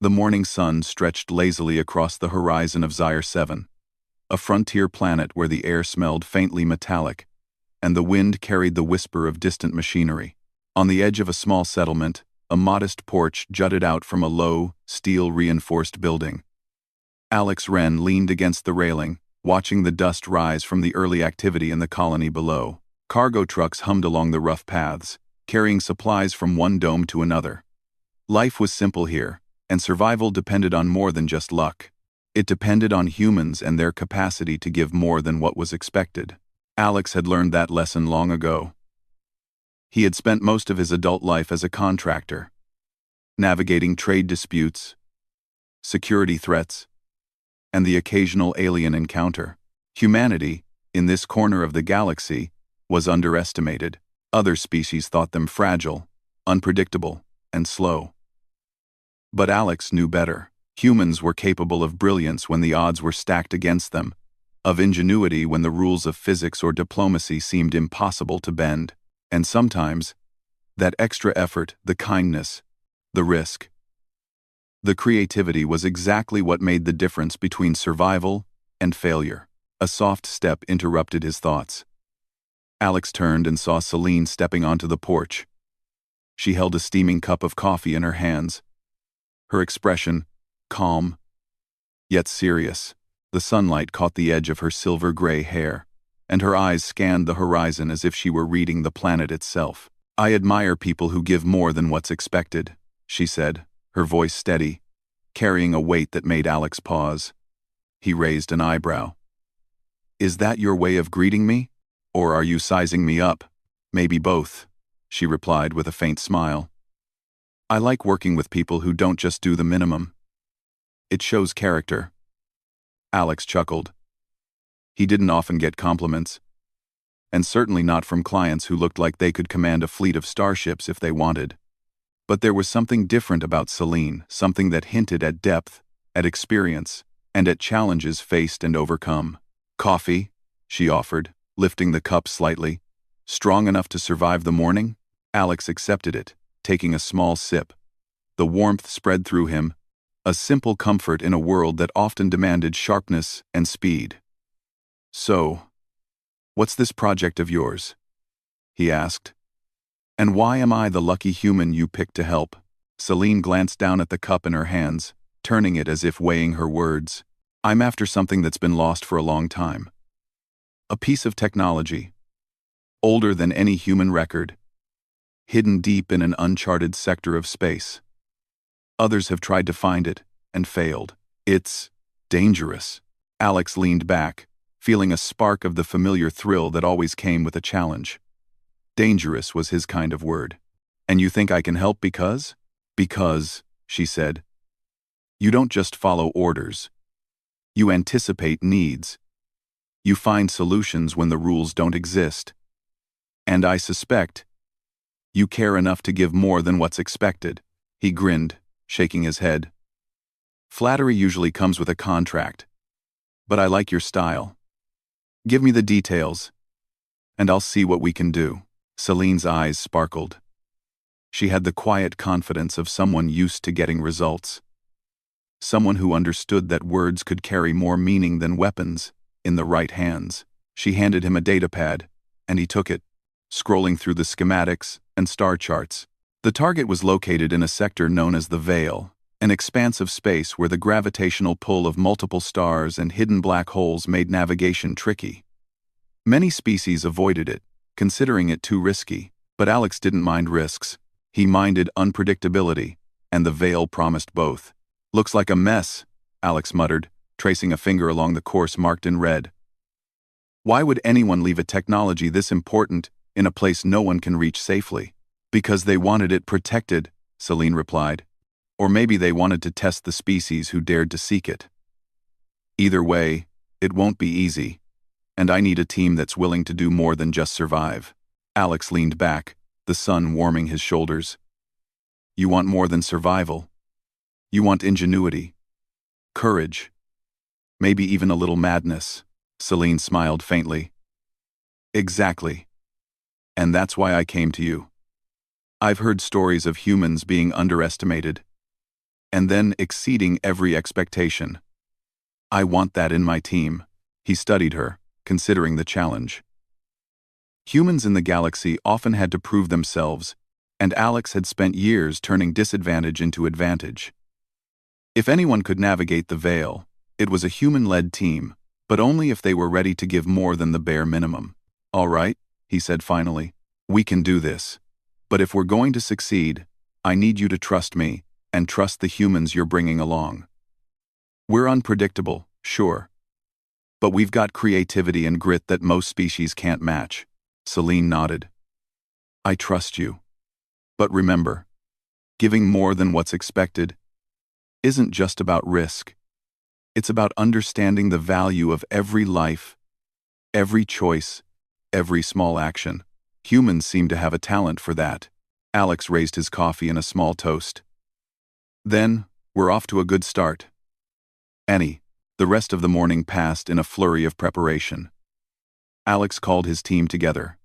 The morning sun stretched lazily across the horizon of Zyre 7, a frontier planet where the air smelled faintly metallic, and the wind carried the whisper of distant machinery. On the edge of a small settlement, a modest porch jutted out from a low, steel-reinforced building. Alex Wren leaned against the railing, watching the dust rise from the early activity in the colony below. Cargo trucks hummed along the rough paths, carrying supplies from one dome to another. Life was simple here, and survival depended on more than just luck. It depended on humans and their capacity to give more than what was expected. Alex had learned that lesson long ago. He had spent most of his adult life as a contractor, navigating trade disputes, security threats, and the occasional alien encounter. Humanity, in this corner of the galaxy, was underestimated. Other species thought them fragile, unpredictable, and slow. But Alex knew better. Humans were capable of brilliance when the odds were stacked against them, of ingenuity when the rules of physics or diplomacy seemed impossible to bend. And sometimes, that extra effort, the kindness, the risk, the creativity was exactly what made the difference between survival and failure. A soft step interrupted his thoughts. Alex turned and saw Celine stepping onto the porch. She held a steaming cup of coffee in her hands. Her expression, calm, yet serious. The sunlight caught the edge of her silver-gray hair, and her eyes scanned the horizon as if she were reading the planet itself. "I admire people who give more than what's expected," she said, her voice steady, carrying a weight that made Alex pause. He raised an eyebrow. "Is that your way of greeting me? Or are you sizing me up?" "Maybe both," she replied with a faint smile. "I like working with people who don't just do the minimum. It shows character." Alex chuckled. He didn't often get compliments, and certainly not from clients who looked like they could command a fleet of starships if they wanted. But there was something different about Celine, something that hinted at depth, at experience, and at challenges faced and overcome. "Coffee?" she offered, lifting the cup slightly. "Strong enough to survive the morning?" Alex accepted it, taking a small sip. The warmth spread through him, a simple comfort in a world that often demanded sharpness and speed. "So, what's this project of yours?" he asked. "And why am I the lucky human you picked to help?" Celine glanced down at the cup in her hands, turning it as if weighing her words. "I'm after something that's been lost for a long time. A piece of technology, older than any human record, hidden deep in an uncharted sector of space. Others have tried to find it, and failed. It's dangerous." Alex leaned back, feeling a spark of the familiar thrill that always came with a challenge. Dangerous was his kind of word. "And you think I can help because?" "Because," she said, "you don't just follow orders. You anticipate needs. You find solutions when the rules don't exist. And I suspect you care enough to give more than what's expected." He grinned, shaking his head. "Flattery usually comes with a contract. But I like your style. Give me the details, and I'll see what we can do." Celine's eyes sparkled. She had the quiet confidence of someone used to getting results. Someone who understood that words could carry more meaning than weapons in the right hands. She handed him a datapad, and he took it, scrolling through the schematics and star charts. The target was located in a sector known as the Veil, an expanse of space where the gravitational pull of multiple stars and hidden black holes made navigation tricky. Many species avoided it, considering it too risky, but Alex didn't mind risks. He minded unpredictability, and the Veil promised both. "Looks like a mess," Alex muttered, tracing a finger along the course marked in red. "Why would anyone leave a technology this important in a place no one can reach safely?" "Because they wanted it protected," Celine replied. "Or maybe they wanted to test the species who dared to seek it. Either way, it won't be easy, and I need a team that's willing to do more than just survive." Alex leaned back, the sun warming his shoulders. "You want more than survival. You want ingenuity, courage, maybe even a little madness." Celine smiled faintly. "Exactly. And that's why I came to you. I've heard stories of humans being underestimated, and then exceeding every expectation. I want that in my team. He studied her, considering the challenge. Humans in the galaxy often had to prove themselves, and Alex had spent years turning disadvantage into advantage. If anyone could navigate the Veil, it was a human-led team, but only if they were ready to give more than the bare minimum. All right, he said finally. We can do this. But if we're going to succeed, I need you to trust me, and trust the humans you're bringing along. We're unpredictable, sure. But we've got creativity and grit that most species can't match. Celine nodded. I trust you. But remember, giving more than what's expected isn't just about risk. It's about understanding the value of every life, every choice, every small action. Humans seem to have a talent for that. Alex raised his coffee in a small toast. Then, we're off to a good start. Annie, the rest of the morning passed in a flurry of preparation. Alex called his team together.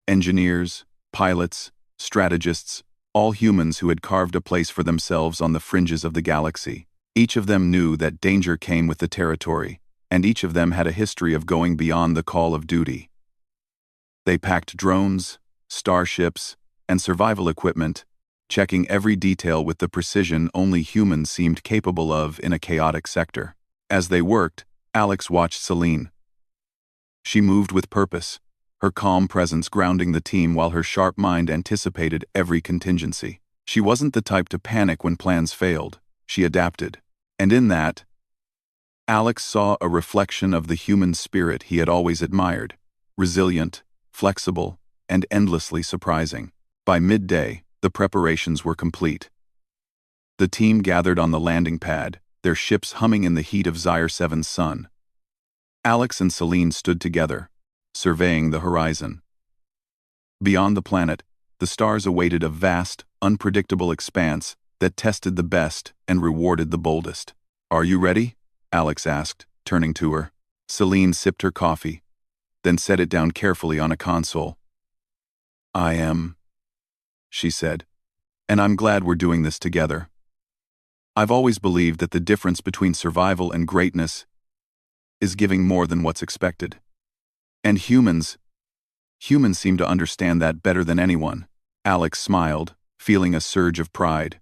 Engineers, pilots, strategists, all humans who had carved a place for themselves on the fringes of the galaxy. Each of them knew that danger came with the territory, and each of them had a history of going beyond the call of duty. They packed drones, starships, and survival equipment, checking every detail with the precision only humans seemed capable of in a chaotic sector. As they worked, Alex watched Celine. She moved with purpose, her calm presence grounding the team while her sharp mind anticipated every contingency. She wasn't the type to panic when plans failed. She adapted. And in that, Alex saw a reflection of the human spirit he had always admired, resilient, flexible, and endlessly surprising. By midday, the preparations were complete. The team gathered on the landing pad, their ships humming in the heat of Zyre 7's sun. Alex and Celine stood together, surveying the horizon. Beyond the planet, the stars awaited a vast, unpredictable expanse that tested the best and rewarded the boldest. Are you ready? Alex asked, turning to her. Celine sipped her coffee, then set it down carefully on a console. I am, she said, and I'm glad we're doing this together. I've always believed that the difference between survival and greatness is giving more than what's expected. And humans seem to understand that better than anyone. Alex smiled, feeling a surge of pride.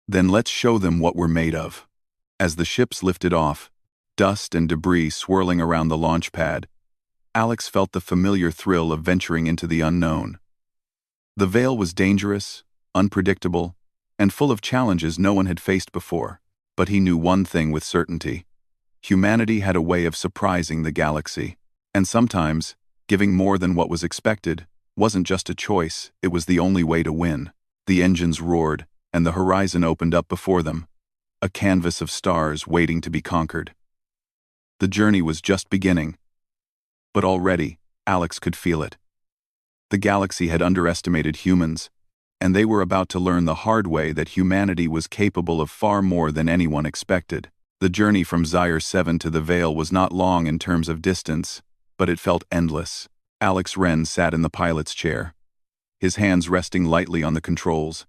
Then let's show them what we're made of. As the ships lifted off, dust and debris swirling around the launch pad, Alex felt the familiar thrill of venturing into the unknown. The Veil was dangerous, unpredictable, and full of challenges no one had faced before, but he knew one thing with certainty. Humanity had a way of surprising the galaxy. And sometimes, giving more than what was expected wasn't just a choice, it was the only way to win. The engines roared, and the horizon opened up before them, a canvas of stars waiting to be conquered. The journey was just beginning, but already, Alex could feel it. The galaxy had underestimated humans, and they were about to learn the hard way that humanity was capable of far more than anyone expected. The journey from Zyre 7 to the Veil was not long in terms of distance, but it felt endless. Alex Wren sat in the pilot's chair, his hands resting lightly on the controls,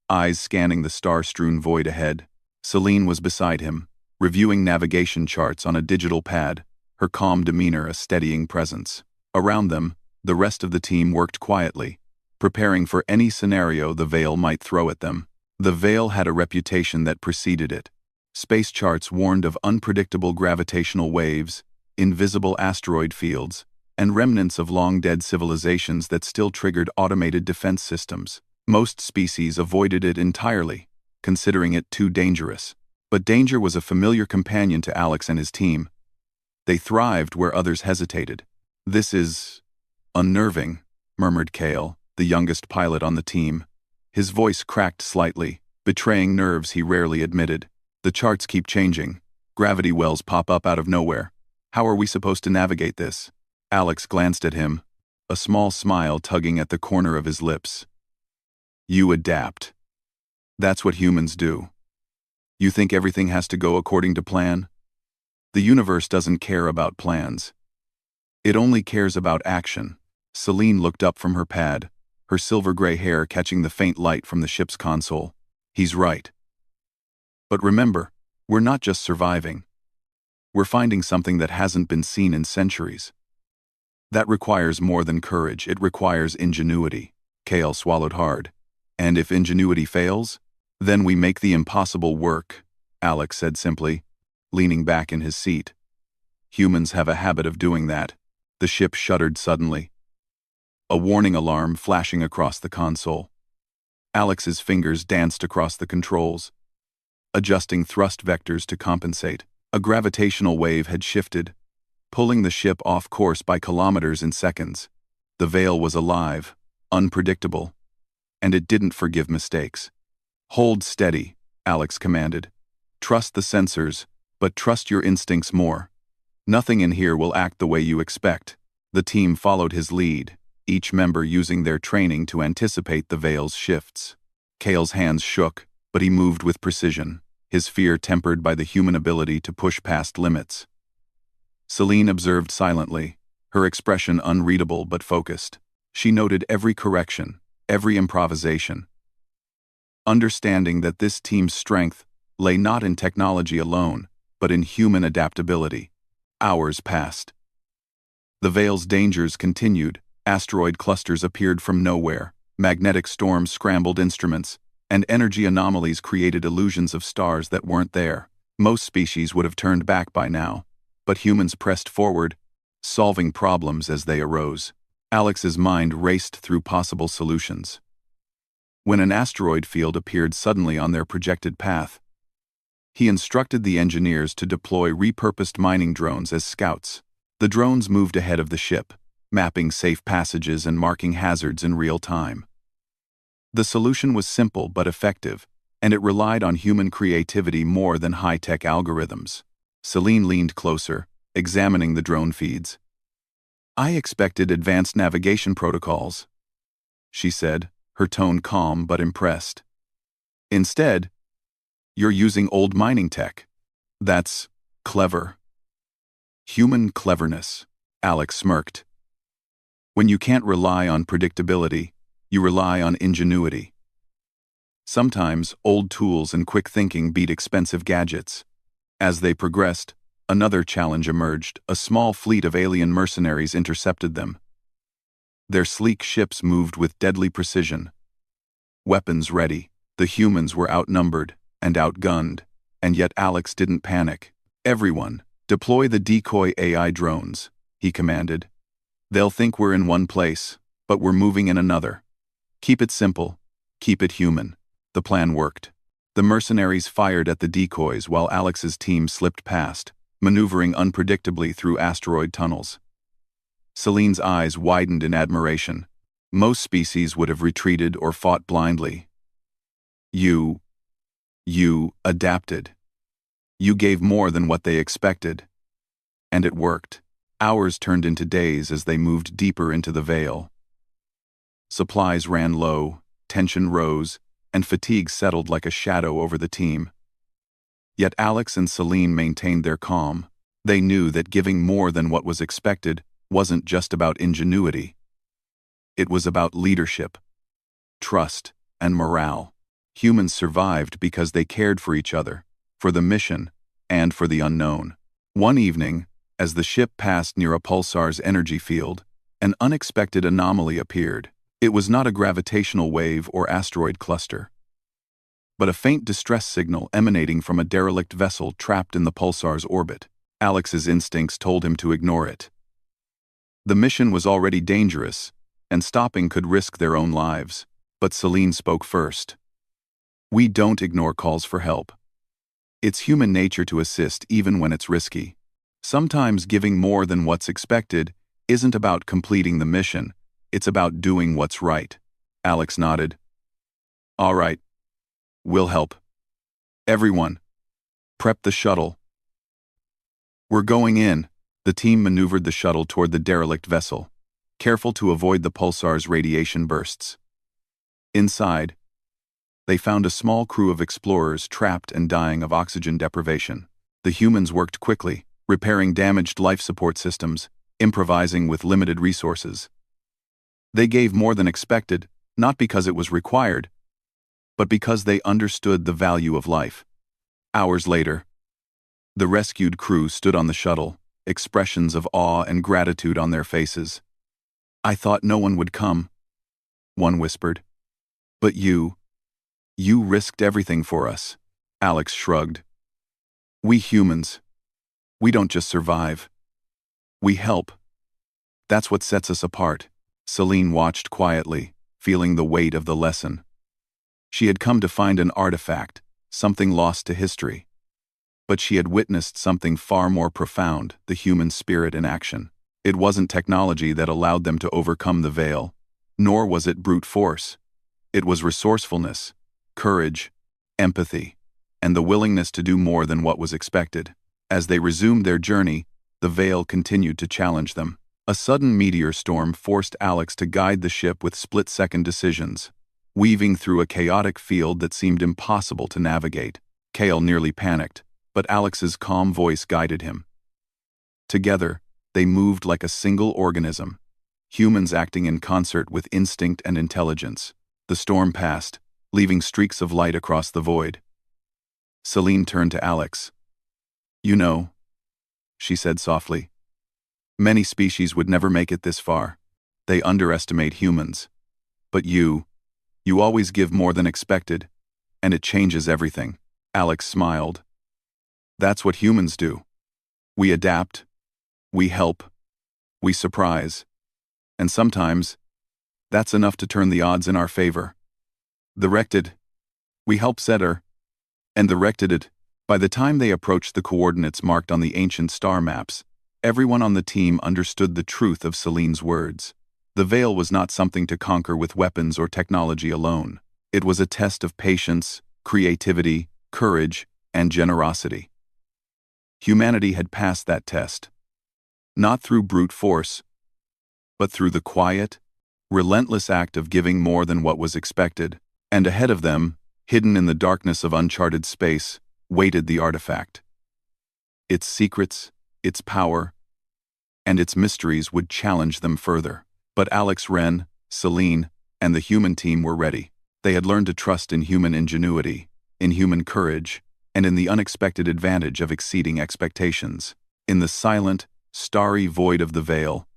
eyes scanning the star-strewn void ahead. Celine was beside him, reviewing navigation charts on a digital pad, her calm demeanor a steadying presence. Around them, the rest of the team worked quietly, preparing for any scenario the Veil might throw at them. The Veil had a reputation that preceded it. Space charts warned of unpredictable gravitational waves, invisible asteroid fields, and remnants of long-dead civilizations that still triggered automated defense systems. Most species avoided it entirely, considering it too dangerous. But danger was a familiar companion to Alex and his team. They thrived where others hesitated. This is unnerving, murmured Kale, the youngest pilot on the team. His voice cracked slightly, betraying nerves he rarely admitted. The charts keep changing. Gravity wells pop up out of nowhere. How are we supposed to navigate this? Alex glanced at him, a small smile tugging at the corner of his lips. You adapt. That's what humans do. You think everything has to go according to plan? The universe doesn't care about plans. It only cares about action. Celine looked up from her pad, her silver-gray hair catching the faint light from the ship's console. He's right. But remember, we're not just surviving. We're finding something that hasn't been seen in centuries. That requires more than courage, it requires ingenuity. Kale swallowed hard. And if ingenuity fails, then we make the impossible work, Alex said simply, leaning back in his seat. Humans have a habit of doing that. The ship shuddered suddenly. A warning alarm flashing across the console. Alex's fingers danced across the controls, adjusting thrust vectors to compensate. A gravitational wave had shifted, pulling the ship off course by kilometers in seconds. The veil was alive, unpredictable, and it didn't forgive mistakes. Hold steady, Alex commanded. Trust the sensors, but trust your instincts more. Nothing in here will act the way you expect. The team followed his lead, each member using their training to anticipate the veil's shifts. Kale's hands shook, but he moved with precision, his fear tempered by the human ability to push past limits. Celine observed silently, her expression unreadable but focused. She noted every correction, every improvisation, understanding that this team's strength lay not in technology alone, but in human adaptability. Hours passed. The veil's dangers continued. Asteroid clusters appeared from nowhere, magnetic storms scrambled instruments, and energy anomalies created illusions of stars that weren't there. Most species would have turned back by now, but humans pressed forward, solving problems as they arose. Alex's mind raced through possible solutions. When an asteroid field appeared suddenly on their projected path, he instructed the engineers to deploy repurposed mining drones as scouts. The drones moved ahead of the ship, mapping safe passages and marking hazards in real time. The solution was simple but effective, and it relied on human creativity more than high-tech algorithms. Celine leaned closer, examining the drone feeds. "I expected advanced navigation protocols," she said, her tone calm but impressed. "Instead, you're using old mining tech. That's clever." "Human cleverness," Alex smirked. "When you can't rely on predictability, you rely on ingenuity. Sometimes old tools and quick thinking beat expensive gadgets." As they progressed, another challenge emerged. A small fleet of alien mercenaries intercepted them. Their sleek ships moved with deadly precision. Weapons ready, the humans were outnumbered and outgunned, and yet Alex didn't panic. "Everyone, deploy the decoy AI drones," he commanded. "They'll think we're in one place, but we're moving in another. Keep it simple, keep it human." The plan worked. The mercenaries fired at the decoys while Alex's team slipped past, maneuvering unpredictably through asteroid tunnels. Celine's eyes widened in admiration. Most species would have retreated or fought blindly. You adapted. You gave more than what they expected. And it worked. Hours turned into days as they moved deeper into the veil. Supplies ran low, tension rose, and fatigue settled like a shadow over the team. Yet Alex and Celine maintained their calm. They knew that giving more than what was expected wasn't just about ingenuity. It was about leadership, trust, and morale. Humans survived because they cared for each other, for the mission, and for the unknown. One evening, as the ship passed near a pulsar's energy field, an unexpected anomaly appeared. It was not a gravitational wave or asteroid cluster, but a faint distress signal emanating from a derelict vessel trapped in the pulsar's orbit. Alex's instincts told him to ignore it. The mission was already dangerous, and stopping could risk their own lives. But Celine spoke first. "We don't ignore calls for help. It's human nature to assist even when it's risky. Sometimes giving more than what's expected isn't about completing the mission, it's about doing what's right." Alex nodded. "All right. We'll help. Everyone, prep the shuttle." "We're going in." The team maneuvered the shuttle toward the derelict vessel, careful to avoid the pulsar's radiation bursts. Inside, they found a small crew of explorers trapped and dying of oxygen deprivation. The humans worked quickly, repairing damaged life support systems, improvising with limited resources. They gave more than expected, not because it was required, but because they understood the value of life. Hours later, the rescued crew stood on the shuttle, expressions of awe and gratitude on their faces. "I thought no one would come," one whispered. "But you risked everything for us." Alex shrugged. "We humans, we don't just survive. We help. That's what sets us apart." Celine watched quietly, feeling the weight of the lesson. She had come to find an artifact, something lost to history. But she had witnessed something far more profound, the human spirit in action. It wasn't technology that allowed them to overcome the veil, nor was it brute force. It was resourcefulness, courage, empathy, and the willingness to do more than what was expected. As they resumed their journey, the veil continued to challenge them. A sudden meteor storm forced Alex to guide the ship with split-second decisions, weaving through a chaotic field that seemed impossible to navigate. Kale nearly panicked, but Alex's calm voice guided him. Together, they moved like a single organism, humans acting in concert with instinct and intelligence. The storm passed, leaving streaks of light across the void. Celine turned to Alex. "You know," she said softly, "many species would never make it this far. They underestimate humans. But you always give more than expected, and it changes everything." Alex smiled. "That's what humans do. We adapt, we help, we surprise. And sometimes, that's enough to turn the odds in our favor. We help set her, and directed it." By the time they approached the coordinates marked on the ancient star maps, everyone on the team understood the truth of Celine's words. The veil was not something to conquer with weapons or technology alone. It was a test of patience, creativity, courage, and generosity. Humanity had passed that test. Not through brute force, but through the quiet, relentless act of giving more than what was expected. And ahead of them, hidden in the darkness of uncharted space, waited the artifact. Its secrets, its power, and its mysteries would challenge them further. But Alex Wren, Celine, and the human team were ready. They had learned to trust in human ingenuity, in human courage, and in the unexpected advantage of exceeding expectations. In the silent, starry void of the veil,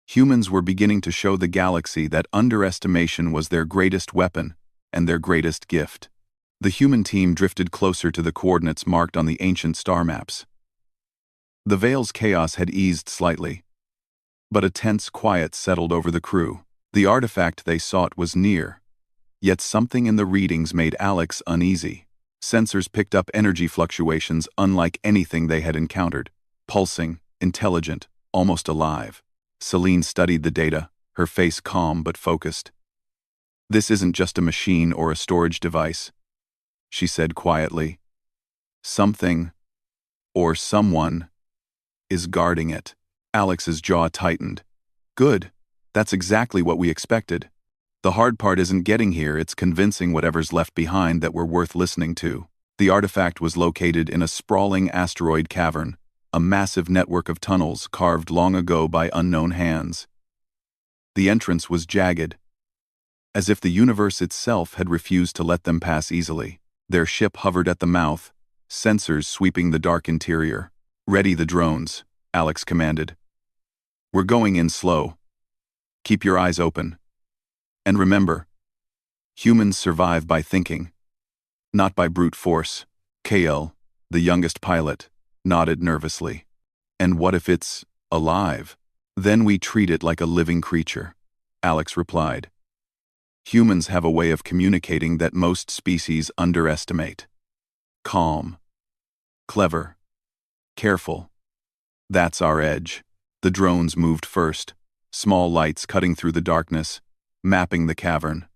humans were beginning to show the galaxy that underestimation was their greatest weapon and their greatest gift. The human team drifted closer to the coordinates marked on the ancient star maps. The veil's chaos had eased slightly, but a tense quiet settled over the crew. The artifact they sought was near, yet something in the readings made Alex uneasy. Sensors picked up energy fluctuations unlike anything they had encountered, pulsing, intelligent, almost alive. Celine studied the data, her face calm but focused. "This isn't just a machine or a storage device," she said quietly. "Something, or someone, is guarding it." Alex's jaw tightened. "Good. That's exactly what we expected. The hard part isn't getting here, it's convincing whatever's left behind that we're worth listening to." The artifact was located in a sprawling asteroid cavern, a massive network of tunnels carved long ago by unknown hands. The entrance was jagged, as if the universe itself had refused to let them pass easily. Their ship hovered at the mouth, sensors sweeping the dark interior. "Ready the drones," Alex commanded. "We're going in slow. Keep your eyes open. And remember, humans survive by thinking, not by brute force." KL, the youngest pilot, nodded nervously. "And what if it's alive? Then we treat it like a living creature," Alex replied. "Humans have a way of communicating that most species underestimate. Calm, clever, careful. That's our edge." The drones moved first, small lights cutting through the darkness, mapping the cavern.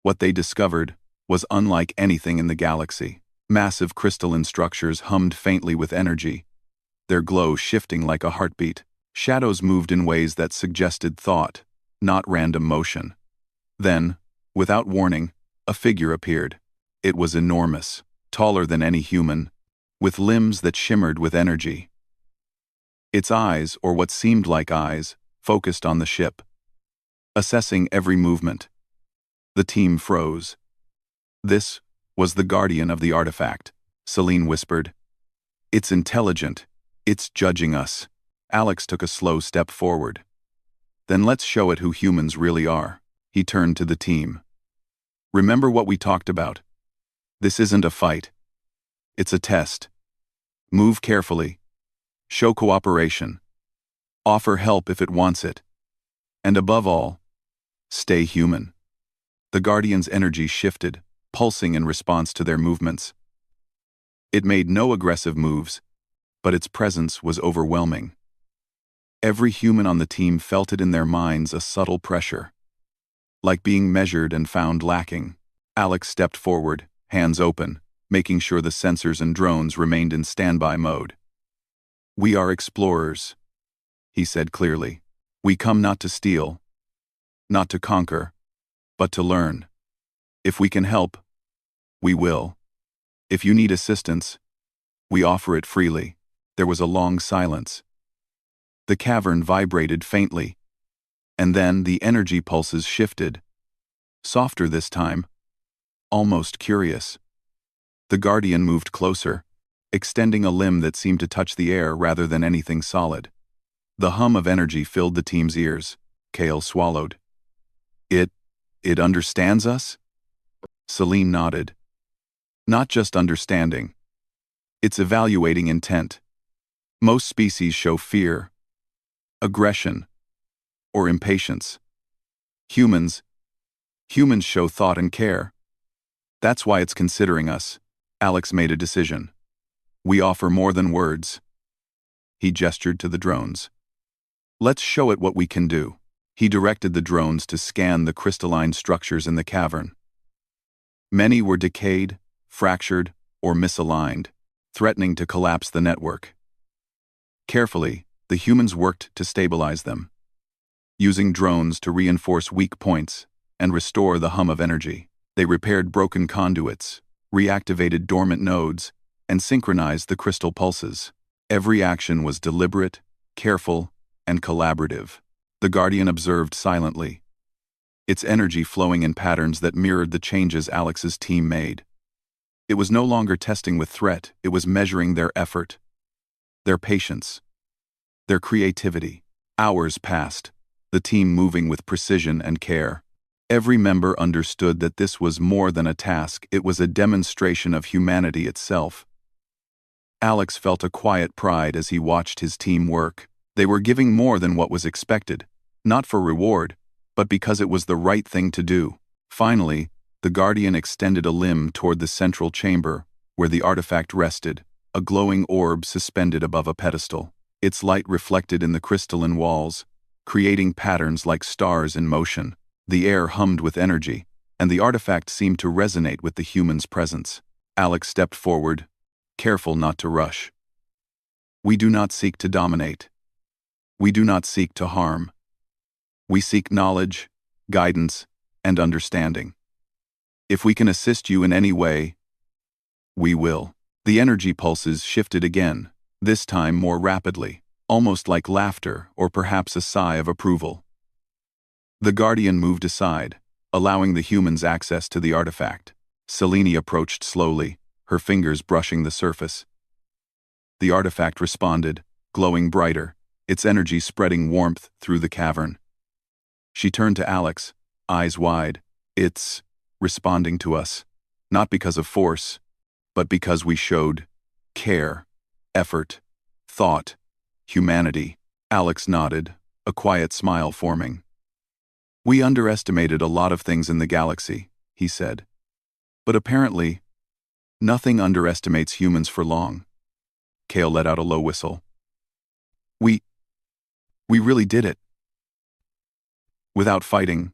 What they discovered was unlike anything in the galaxy. Massive crystalline structures hummed faintly with energy, their glow shifting like a heartbeat. Shadows moved in ways that suggested thought, not random motion. Then, without warning, a figure appeared. It was enormous, taller than any human, with limbs that shimmered with energy. Its eyes, or what seemed like eyes, focused on the ship, assessing every movement. The team froze. This was the guardian of the artifact, Celine whispered. It's intelligent. It's judging us. Alex took a slow step forward. Then let's show it who humans really are. He turned to the team. Remember what we talked about. This isn't a fight. It's a test. Move carefully. Show cooperation. Offer help if it wants it. And above all, stay human. The Guardian's energy shifted, pulsing in response to their movements. It made no aggressive moves, but its presence was overwhelming. Every human on the team felt it in their minds, a subtle pressure. Like being measured and found lacking. Alex stepped forward, hands open, making sure the sensors and drones remained in standby mode. We are explorers, he said clearly. We come not to steal, not to conquer, but to learn. If we can help, we will. If you need assistance, we offer it freely. There was a long silence. The cavern vibrated faintly, and then the energy pulses shifted. Softer this time, almost curious. The Guardian moved closer, extending a limb that seemed to touch the air rather than anything solid. The hum of energy filled the team's ears. Kale swallowed. It understands us? Celine nodded. Not just understanding. It's evaluating intent. Most species show fear, aggression, or impatience. Humans show thought and care. That's why it's considering us. Alex made a decision. We offer more than words. He gestured to the drones. Let's show it what we can do. He directed the drones to scan the crystalline structures in the cavern. Many were decayed, fractured, or misaligned, threatening to collapse the network. Carefully, the humans worked to stabilize them, using drones to reinforce weak points and restore the hum of energy. They repaired broken conduits, reactivated dormant nodes, and synchronized the crystal pulses. Every action was deliberate, careful, and collaborative. The Guardian observed silently, its energy flowing in patterns that mirrored the changes Alex's team made. It was no longer testing with threat, it was measuring their effort, their patience, their creativity. Hours passed, the team moving with precision and care. Every member understood that this was more than a task, it was a demonstration of humanity itself. Alex felt a quiet pride as he watched his team work. They were giving more than what was expected, not for reward, but because it was the right thing to do. Finally, the Guardian extended a limb toward the central chamber, where the artifact rested, a glowing orb suspended above a pedestal. Its light reflected in the crystalline walls, creating patterns like stars in motion. The air hummed with energy, and the artifact seemed to resonate with the human's presence. Alex stepped forward, careful not to rush. We do not seek to dominate. We do not seek to harm. We seek knowledge, guidance, and understanding. If we can assist you in any way, we will. The energy pulses shifted again, this time more rapidly, almost like laughter or perhaps a sigh of approval. The Guardian moved aside, allowing the humans access to the artifact. Celine approached slowly, her fingers brushing the surface. The artifact responded, glowing brighter, its energy spreading warmth through the cavern. She turned to Alex, eyes wide. It's responding to us, not because of force, but because we showed care, effort, thought, humanity. Alex nodded, a quiet smile forming. We underestimated a lot of things in the galaxy, he said. But apparently, nothing underestimates humans for long. Kale let out a low whistle. We really did it. Without fighting.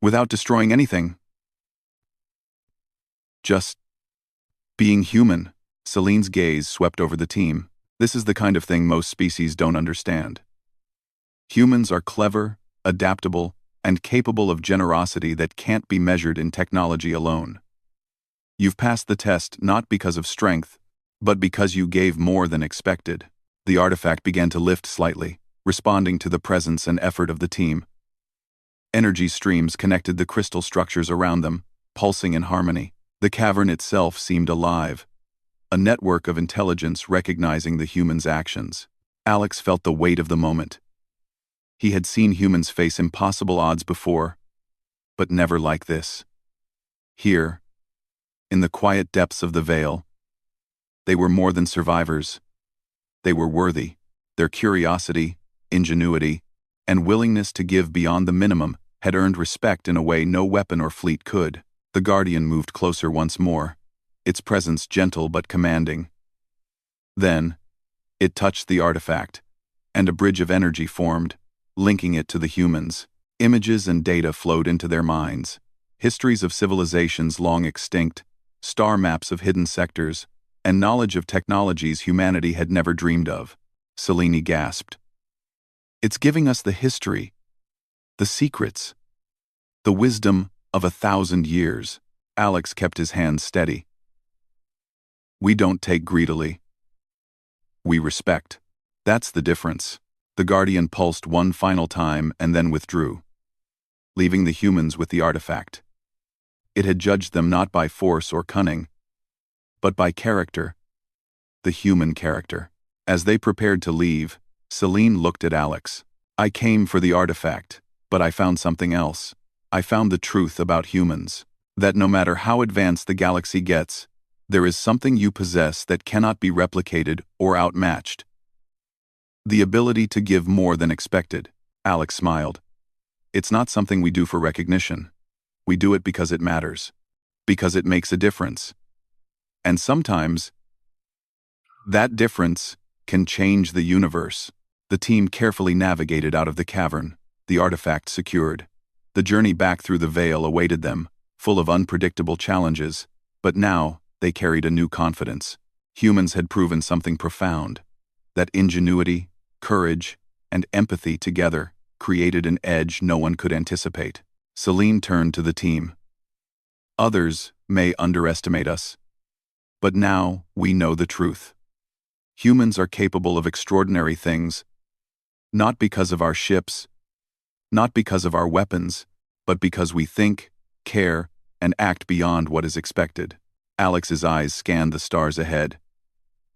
Without destroying anything. Just being human. Celine's gaze swept over the team. This is the kind of thing most species don't understand. Humans are clever, adaptable, and capable of generosity that can't be measured in technology alone. You've passed the test not because of strength, but because you gave more than expected. The artifact began to lift slightly, responding to the presence and effort of the team. Energy streams connected the crystal structures around them, pulsing in harmony. The cavern itself seemed alive, a network of intelligence recognizing the humans' actions. Alex felt the weight of the moment. He had seen humans face impossible odds before, but never like this. Here, in the quiet depths of the Veil, they were more than survivors. They were worthy. Their curiosity, ingenuity, and willingness to give beyond the minimum had earned respect in a way no weapon or fleet could. The Guardian moved closer once more, its presence gentle but commanding. Then, it touched the artifact, and a bridge of energy formed, linking it to the humans. Images and data flowed into their minds, histories of civilizations long extinct, star maps of hidden sectors, and knowledge of technologies humanity had never dreamed of. Selene gasped. It's giving us the history, the secrets, the wisdom of 1,000 years. Alex kept his hands steady. We don't take greedily. We respect. That's the difference. The Guardian pulsed one final time and then withdrew, leaving the humans with the artifact. It had judged them not by force or cunning, but by character, the human character. As they prepared to leave, Selene looked at Alex. I came for the artifact, but I found something else. I found the truth about humans, that no matter how advanced the galaxy gets, there is something you possess that cannot be replicated or outmatched. The ability to give more than expected. Alex smiled. It's not something we do for recognition. We do it because it matters, because it makes a difference. And sometimes, that difference can change the universe. The team carefully navigated out of the cavern, the artifact secured. The journey back through the Veil awaited them, full of unpredictable challenges, but now they carried a new confidence. Humans had proven something profound, that ingenuity, courage, and empathy together created an edge no one could anticipate. Selene turned to the team. Others may underestimate us, but now we know the truth. Humans are capable of extraordinary things, not because of our ships, not because of our weapons, but because we think, care, and act beyond what is expected. Alex's eyes scanned the stars ahead.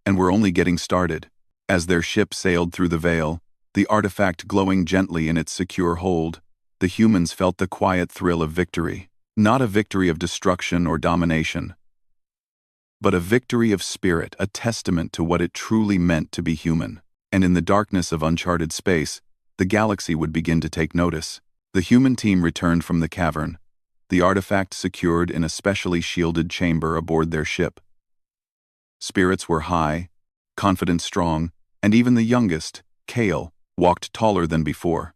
And we're only getting started. As their ship sailed through the Veil, the artifact glowing gently in its secure hold, the humans felt the quiet thrill of victory. Not a victory of destruction or domination, but a victory of spirit, a testament to what it truly meant to be human. And in the darkness of uncharted space, the galaxy would begin to take notice. The human team returned from the cavern, the artifact secured in a specially shielded chamber aboard their ship. Spirits were high, confidence strong, and even the youngest, Kale, walked taller than before.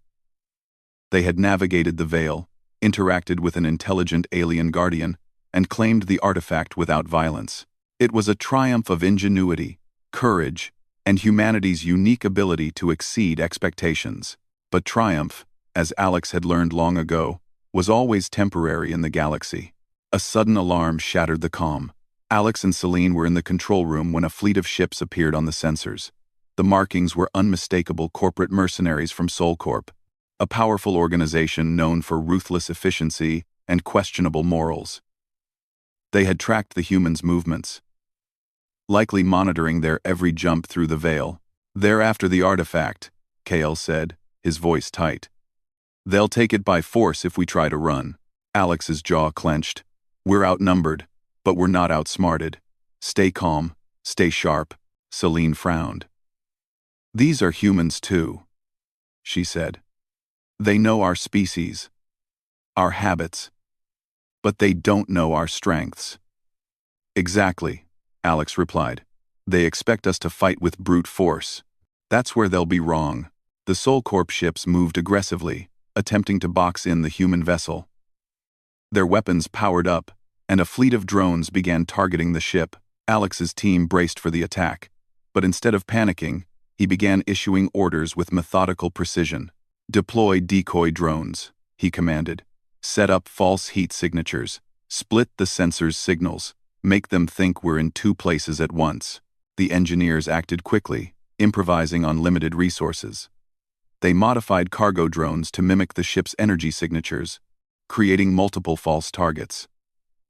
They had navigated the Veil, interacted with an intelligent alien guardian, and claimed the artifact without violence. It was a triumph of ingenuity, courage, and humanity's unique ability to exceed expectations. But triumph, as Alex had learned long ago, was always temporary in the galaxy. A sudden alarm shattered the calm. Alex and Selene were in the control room when a fleet of ships appeared on the sensors. The markings were unmistakable corporate mercenaries from SolCorp, a powerful organization known for ruthless efficiency and questionable morals. They had tracked the humans' movements, likely monitoring their every jump through the Veil. They're after the artifact, Kale said, his voice tight. They'll take it by force if we try to run. Alex's jaw clenched. We're outnumbered, but we're not outsmarted. Stay calm, stay sharp. Selene frowned. These are humans too, she said. They know our species, our habits, but they don't know our strengths. Exactly, Alex replied. They expect us to fight with brute force. That's where they'll be wrong. The SolCorp ships moved aggressively, attempting to box in the human vessel. Their weapons powered up, and a fleet of drones began targeting the ship. Alex's team braced for the attack, but instead of panicking, he began issuing orders with methodical precision. Deploy decoy drones, he commanded. Set up false heat signatures. Split the sensors' signals. Make them think we're in two places at once. The engineers acted quickly, improvising on limited resources. They modified cargo drones to mimic the ship's energy signatures, creating multiple false targets.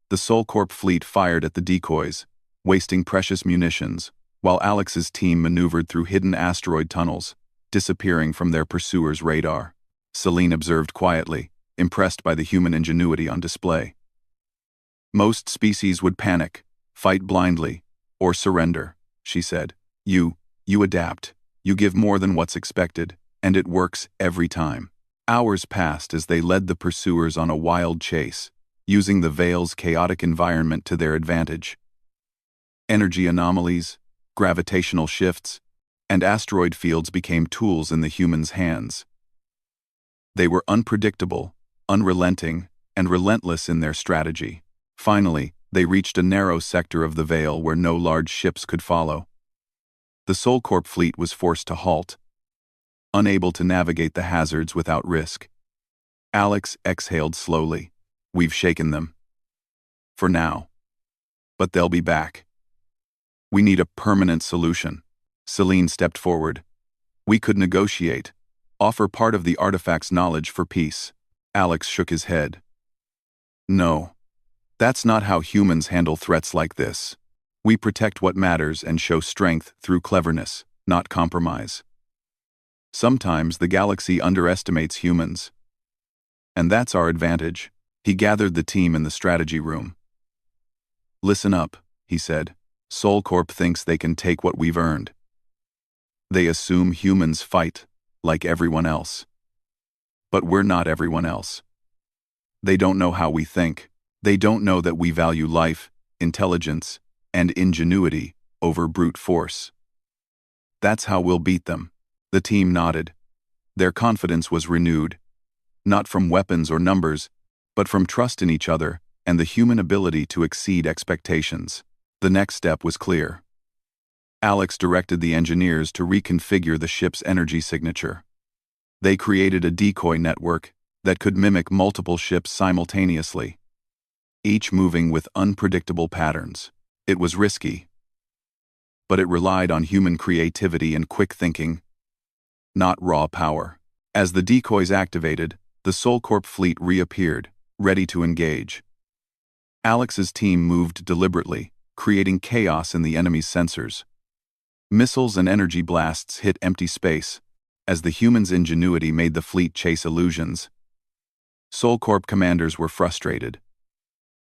The Soulcorp fleet fired at the decoys, wasting precious munitions, while Alex's team maneuvered through hidden asteroid tunnels, disappearing from their pursuers' radar. Celine observed quietly, impressed by the human ingenuity on display. Most species would panic, fight blindly, or surrender, she said. You adapt. You give more than what's expected, and it works every time. Hours passed as they led the pursuers on a wild chase, using the Veil's chaotic environment to their advantage. Energy anomalies, gravitational shifts, and asteroid fields became tools in the humans' hands. They were unpredictable, unrelenting, and relentless in their strategy. Finally, they reached a narrow sector of the Veil where no large ships could follow. The Soulcorp fleet was forced to halt, unable to navigate the hazards without risk. Alex exhaled slowly. We've shaken them. For now. But they'll be back. We need a permanent solution. Celine stepped forward. We could negotiate, offer part of the artifact's knowledge for peace. Alex shook his head. No. That's not how humans handle threats like this. We protect what matters and show strength through cleverness, not compromise. Sometimes the galaxy underestimates humans. And that's our advantage. He gathered the team in the strategy room. Listen up, he said. Soulcorp thinks they can take what we've earned. They assume humans fight, like everyone else. But we're not everyone else. They don't know how we think. They don't know that we value life, intelligence, and ingenuity over brute force. That's how we'll beat them. The team nodded. Their confidence was renewed, not from weapons or numbers, but from trust in each other and the human ability to exceed expectations. The next step was clear. Alex directed the engineers to reconfigure the ship's energy signature. They created a decoy network that could mimic multiple ships simultaneously, each moving with unpredictable patterns. It was risky, but it relied on human creativity and quick thinking, not raw power. As the decoys activated, the Soulcorp fleet reappeared, ready to engage. Alex's team moved deliberately, creating chaos in the enemy's sensors. Missiles and energy blasts hit empty space, as the humans' ingenuity made the fleet chase illusions. Soulcorp commanders were frustrated,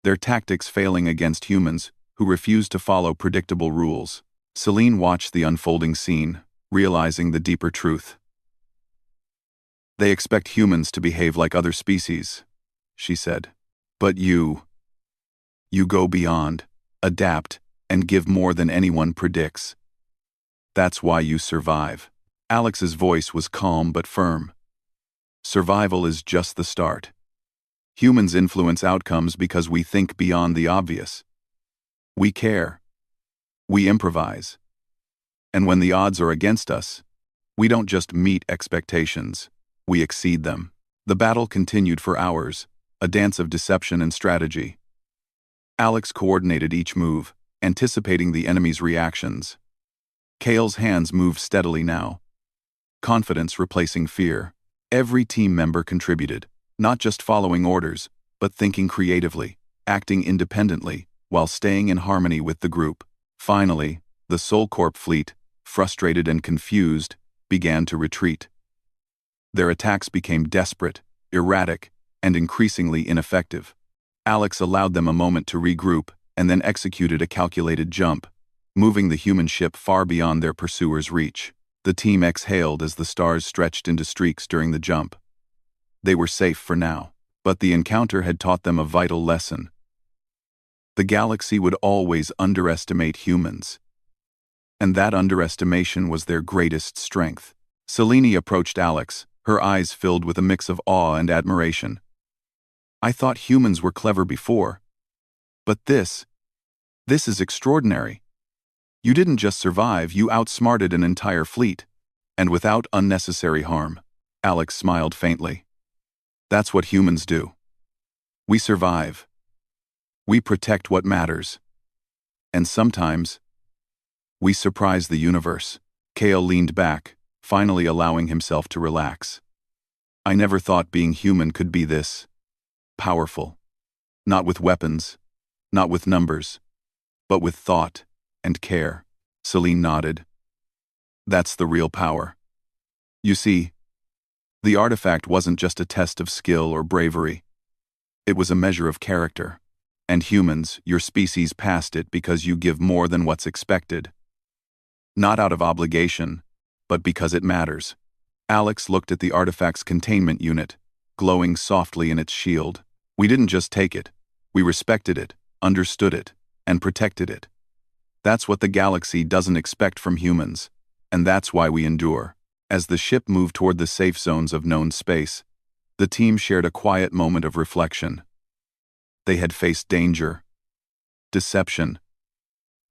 their tactics failing against humans who refused to follow predictable rules. Celine watched the unfolding scene, realizing the deeper truth. They expect humans to behave like other species, she said. But you go beyond, adapt, and give more than anyone predicts. That's why you survive. Alex's voice was calm but firm. Survival is just the start. Humans influence outcomes because we think beyond the obvious. We care. We improvise. And when the odds are against us, we don't just meet expectations, we exceed them. The battle continued for hours, a dance of deception and strategy. Alex coordinated each move, anticipating the enemy's reactions. Kale's hands moved steadily now, confidence replacing fear. Every team member contributed, not just following orders, but thinking creatively, acting independently, while staying in harmony with the group. Finally, the Soulcorp fleet, frustrated and confused, began to retreat. Their attacks became desperate, erratic, and increasingly ineffective. Alex allowed them a moment to regroup and then executed a calculated jump, moving the human ship far beyond their pursuers' reach. The team exhaled as the stars stretched into streaks during the jump. They were safe for now, but the encounter had taught them a vital lesson. The galaxy would always underestimate humans, and that underestimation was their greatest strength. Celine approached Alex, her eyes filled with a mix of awe and admiration. I thought humans were clever before, but this is extraordinary. You didn't just survive, you outsmarted an entire fleet, and without unnecessary harm. Alex smiled faintly. That's what humans do. We survive. We protect what matters. And sometimes, we surprise the universe. Kale leaned back, finally allowing himself to relax. I never thought being human could be this powerful. Not with weapons, Not with numbers, but with thought and care. Celine nodded. That's the real power. You see, the artifact wasn't just a test of skill or bravery. It was a measure of character. And humans, your species, passed it because you give more than what's expected. Not out of obligation, but because it matters. Alex looked at the artifact's containment unit, glowing softly in its shield. We didn't just take it. We respected it, understood it, and protected it. That's what the galaxy doesn't expect from humans, and that's why we endure. As the ship moved toward the safe zones of known space, the team shared a quiet moment of reflection. They had faced danger, deception,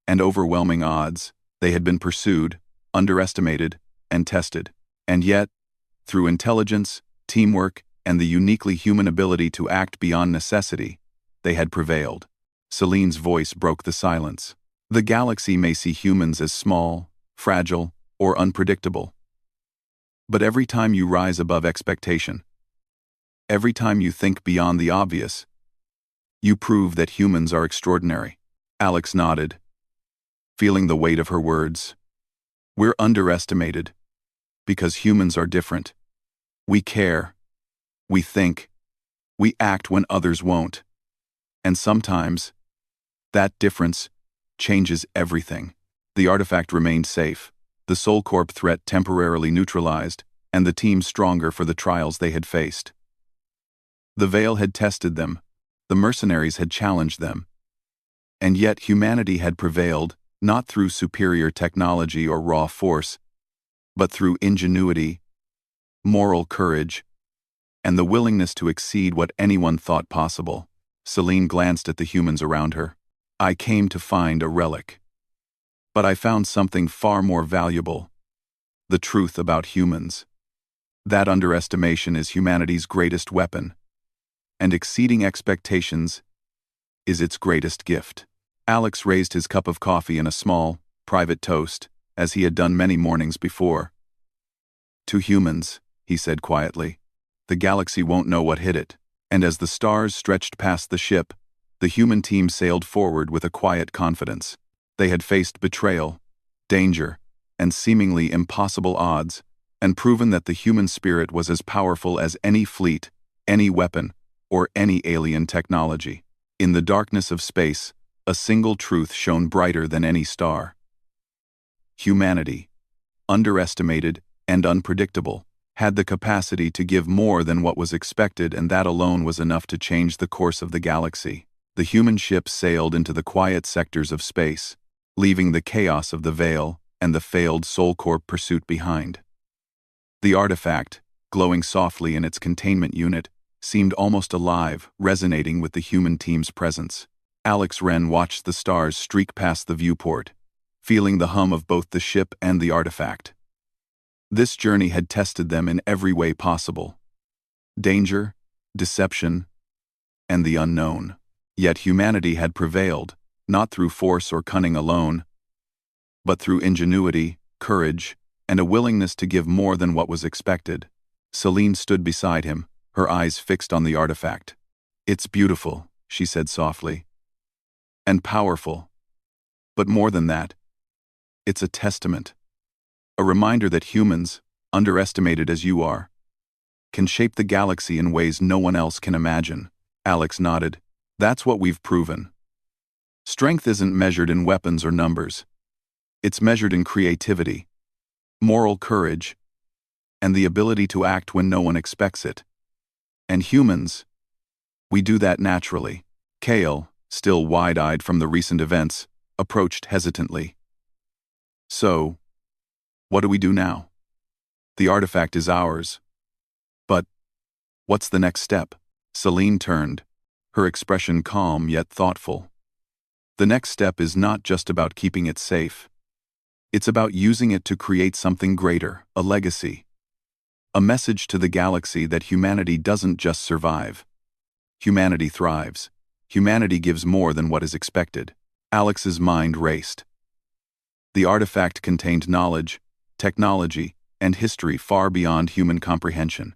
and overwhelming odds. They had been pursued, underestimated, and tested. And yet, through intelligence, teamwork, and the uniquely human ability to act beyond necessity, they had prevailed. Celine's voice broke the silence. The galaxy may see humans as small, fragile, or unpredictable. But every time you rise above expectation, every time you think beyond the obvious, you prove that humans are extraordinary. Alex nodded, feeling the weight of her words. We're underestimated, because humans are different. We care, we think, we act when others won't. And sometimes, that difference changes everything. The artifact remained safe, the Soul Corp threat temporarily neutralized, and the team stronger for the trials they had faced. The Veil had tested them, the mercenaries had challenged them. And yet humanity had prevailed, not through superior technology or raw force, but through ingenuity, moral courage, and the willingness to exceed what anyone thought possible. Celine glanced at the humans around her. I came to find a relic. But I found something far more valuable. The truth about humans. That underestimation is humanity's greatest weapon. And exceeding expectations is its greatest gift. Alex raised his cup of coffee in a small, private toast, as he had done many mornings before. To humans, he said quietly, the galaxy won't know what hit it. And as the stars stretched past the ship, the human team sailed forward with a quiet confidence. They had faced betrayal, danger, and seemingly impossible odds, and proven that the human spirit was as powerful as any fleet, any weapon, or any alien technology. In the darkness of space, a single truth shone brighter than any star. Humanity, underestimated and unpredictable, had the capacity to give more than what was expected, and that alone was enough to change the course of the galaxy. The human ship sailed into the quiet sectors of space, leaving the chaos of the Veil and the failed Soul Corp pursuit behind. The artifact, glowing softly in its containment unit, seemed almost alive, resonating with the human team's presence. Alex Wren watched the stars streak past the viewport, feeling the hum of both the ship and the artifact. This journey had tested them in every way possible. Danger, deception, and the unknown. Yet humanity had prevailed, not through force or cunning alone, but through ingenuity, courage, and a willingness to give more than what was expected. Celine stood beside him, her eyes fixed on the artifact. It's beautiful, she said softly. And powerful. But more than that, it's a testament. A reminder that humans, underestimated as you are, can shape the galaxy in ways no one else can imagine. Alex nodded. That's what we've proven. Strength isn't measured in weapons or numbers. It's measured in creativity, moral courage, and the ability to act when no one expects it. And humans, we do that naturally. Kale, still wide-eyed from the recent events, approached hesitantly. So, what do we do now? The artifact is ours. But what's the next step? Celine turned, her expression calm yet thoughtful. The next step is not just about keeping it safe. It's about using it to create something greater, a legacy. A message to the galaxy that humanity doesn't just survive. Humanity thrives. Humanity gives more than what is expected. Alex's mind raced. The artifact contained knowledge, technology, and history far beyond human comprehension.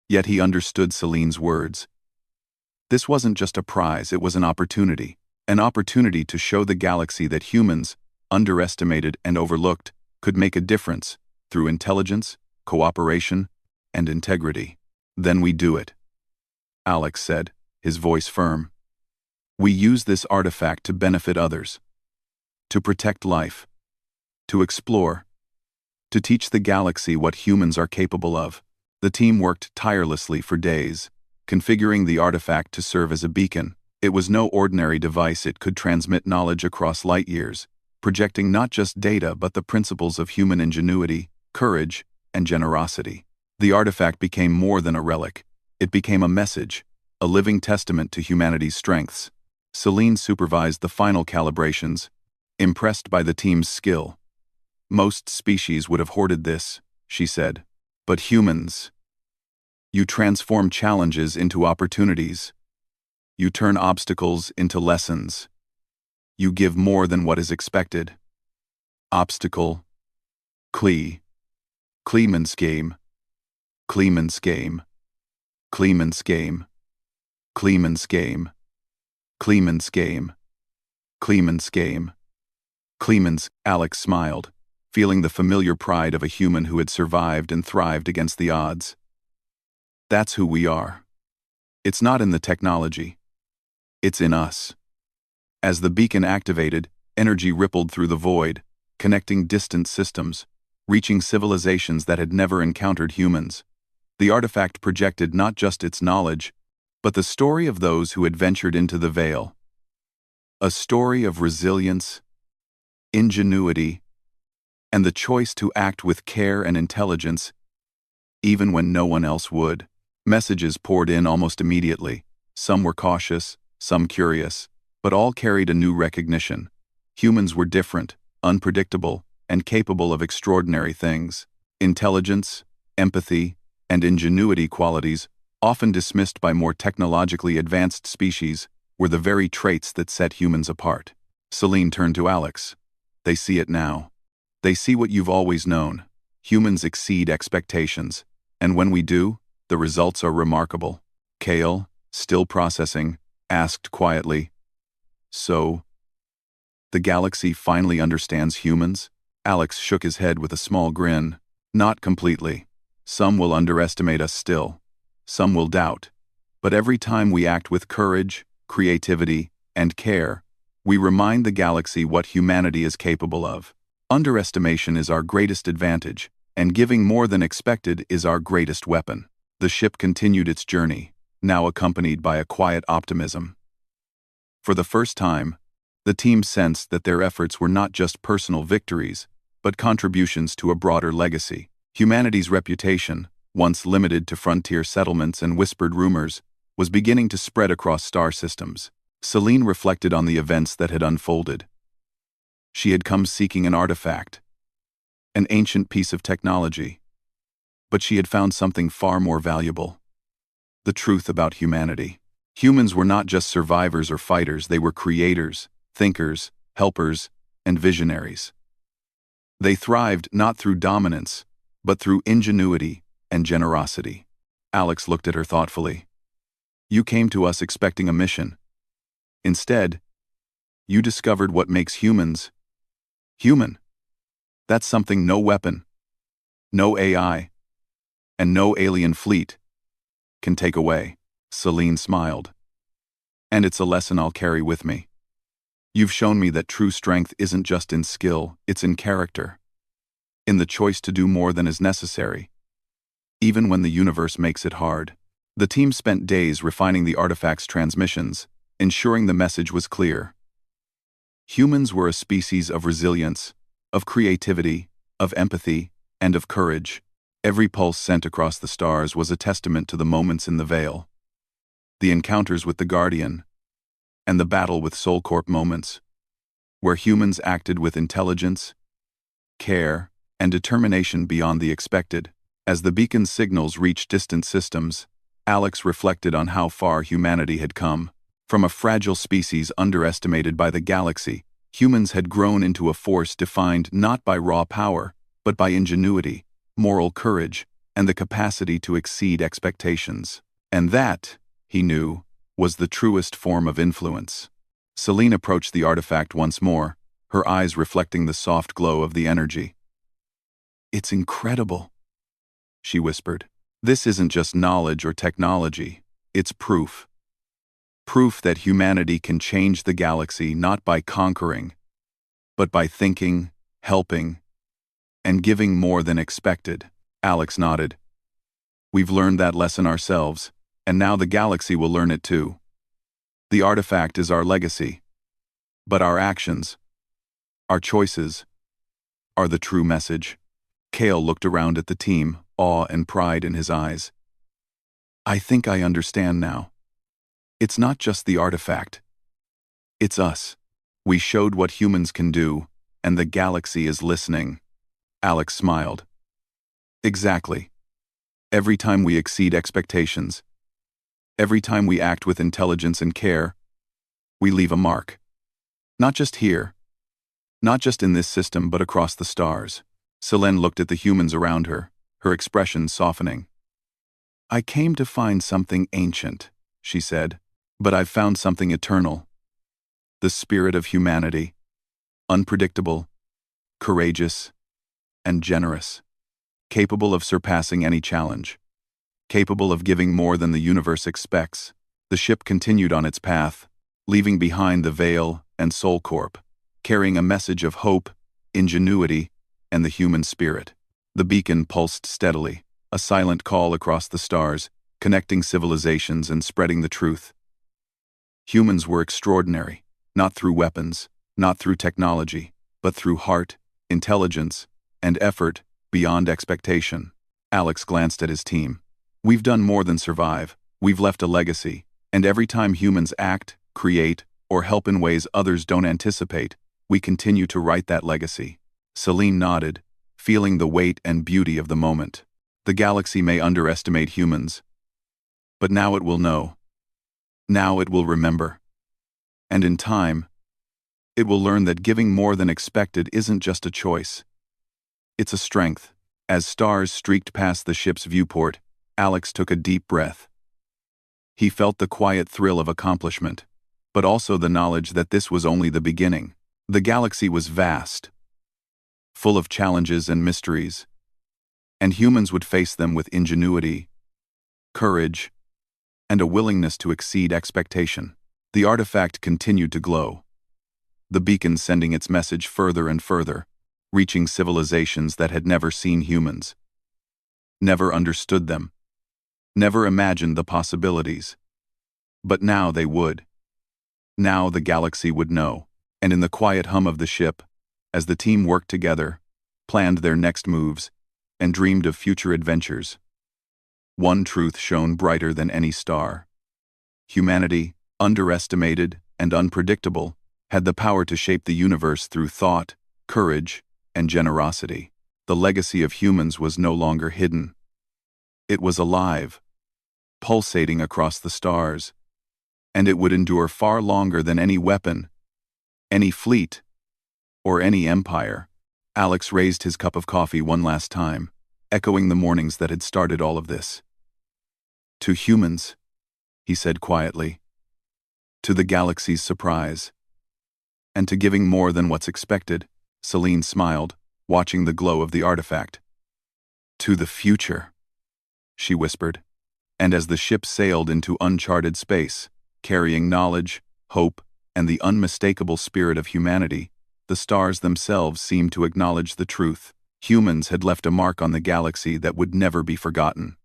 Yet he understood Celine's words. This wasn't just a prize, it was an opportunity. An opportunity to show the galaxy that humans, underestimated and overlooked, could make a difference through intelligence, cooperation, and integrity. Then we do it, Alex said, his voice firm. We use this artifact to benefit others, to protect life, to explore, to teach the galaxy what humans are capable of. The team worked tirelessly for days, configuring the artifact to serve as a beacon. It was no ordinary device. It could transmit knowledge across light years, projecting not just data but the principles of human ingenuity, courage, and generosity. The artifact became more than a relic. It became a message, a living testament to humanity's strengths. Celine supervised the final calibrations, impressed by the team's skill. Most species would have hoarded this, she said. But humans, you transform challenges into opportunities. You turn obstacles into lessons. You give more than what is expected. Obstacle. Kleeman's game. Kleeman's game. Kleeman's game. Kleeman's game. Kleeman's game. Kleeman's game. Kleeman's. Alex smiled, feeling the familiar pride of a human who had survived and thrived against the odds. That's who we are. It's not in the technology. It's in us. As the beacon activated, energy rippled through the void, connecting distant systems, reaching civilizations that had never encountered humans. The artifact projected not just its knowledge, but the story of those who had ventured into the veil. A story of resilience, ingenuity, and the choice to act with care and intelligence, even when no one else would. Messages poured in almost immediately. Some were cautious, some curious, but all carried a new recognition. Humans were different, unpredictable, and capable of extraordinary things. Intelligence, empathy, and ingenuity qualities, often dismissed by more technologically advanced species, were the very traits that set humans apart. Celine turned to Alex. They see it now. They see what you've always known. Humans exceed expectations, and when we do, the results are remarkable. Kale, still processing, asked quietly, "So, the galaxy finally understands humans?" Alex shook his head with a small grin. "Not completely. Some will underestimate us still. Some will doubt. But every time we act with courage, creativity, and care, we remind the galaxy what humanity is capable of. Underestimation is our greatest advantage, and giving more than expected is our greatest weapon." The ship continued its journey, now accompanied by a quiet optimism. For the first time, the team sensed that their efforts were not just personal victories, but contributions to a broader legacy. Humanity's reputation, once limited to frontier settlements and whispered rumors, was beginning to spread across star systems. Celine reflected on the events that had unfolded. She had come seeking an artifact, an ancient piece of technology, but she had found something far more valuable: the truth about humanity. Humans were not just survivors or fighters, they were creators, thinkers, helpers, and visionaries. They thrived not through dominance, but through ingenuity and generosity. Alex looked at her thoughtfully. "You came to us expecting a mission. Instead, you discovered what makes humans human. That's something no weapon, no AI, and no alien fleet can take away." Celine smiled. "And it's a lesson I'll carry with me. You've shown me that true strength isn't just in skill, it's in character. In the choice to do more than is necessary, even when the universe makes it hard." The team spent days refining the artifact's transmissions, ensuring the message was clear. Humans were a species of resilience, of creativity, of empathy, and of courage. Every pulse sent across the stars was a testament to the moments in the Veil. The encounters with the Guardian, and the battle with Soulcorp moments, where humans acted with intelligence, care, and determination beyond the expected. As the beacon's signals reached distant systems, Alex reflected on how far humanity had come. From a fragile species underestimated by the galaxy, humans had grown into a force defined not by raw power, but by ingenuity, moral courage, and the capacity to exceed expectations. And that, he knew, was the truest form of influence. Celine approached the artifact once more, her eyes reflecting the soft glow of the energy. "It's incredible," she whispered. "This isn't just knowledge or technology, it's proof. Proof that humanity can change the galaxy not by conquering, but by thinking, helping, and giving more than expected." Alex nodded. "We've learned that lesson ourselves, and now the galaxy will learn it too. The artifact is our legacy, but our actions, our choices, are the true message." Kale looked around at the team, awe and pride in his eyes. "I think I understand now. It's not just the artifact. It's us. We showed what humans can do, and the galaxy is listening." Alex smiled. "Exactly. Every time we exceed expectations, every time we act with intelligence and care, we leave a mark. Not just here, not just in this system, but across the stars." Selene looked at the humans around her, her expression softening. "I came to find something ancient," she said, "but I've found something eternal. The spirit of humanity, unpredictable, courageous, and generous, capable of surpassing any challenge, capable of giving more than the universe expects." The ship continued on its path, leaving behind the Veil and Soul Corp, carrying a message of hope, ingenuity, and the human spirit. The beacon pulsed steadily, a silent call across the stars, connecting civilizations and spreading the truth. Humans were extraordinary, not through weapons, not through technology, but through heart, intelligence, and effort beyond expectation. Alex glanced at his team. "We've done more than survive, we've left a legacy, and every time humans act, create, or help in ways others don't anticipate, we continue to write that legacy." Celine nodded, feeling the weight and beauty of the moment. The galaxy may underestimate humans, but now it will know. Now it will remember. And in time, it will learn that giving more than expected isn't just a choice. It's a strength. As stars streaked past the ship's viewport, Alex took a deep breath. He felt the quiet thrill of accomplishment, but also the knowledge that this was only the beginning. The galaxy was vast, full of challenges and mysteries, and humans would face them with ingenuity, courage, and a willingness to exceed expectation. The artifact continued to glow, the beacon sending its message further and further, reaching civilizations that had never seen humans, never understood them, never imagined the possibilities. But now they would. Now the galaxy would know, and in the quiet hum of the ship, as the team worked together, planned their next moves, and dreamed of future adventures, one truth shone brighter than any star. Humanity, underestimated and unpredictable, had the power to shape the universe through thought, courage, and generosity. The legacy of humans was no longer hidden. It was alive, pulsating across the stars, and it would endure far longer than any weapon, any fleet, or any empire. Alex raised his cup of coffee one last time, echoing the mornings that had started all of this. "To humans," he said quietly, "to the galaxy's surprise, and to giving more than what's expected." Celine smiled, watching the glow of the artifact. "To the future," she whispered, and as the ship sailed into uncharted space, carrying knowledge, hope, and the unmistakable spirit of humanity, the stars themselves seemed to acknowledge the truth. Humans had left a mark on the galaxy that would never be forgotten.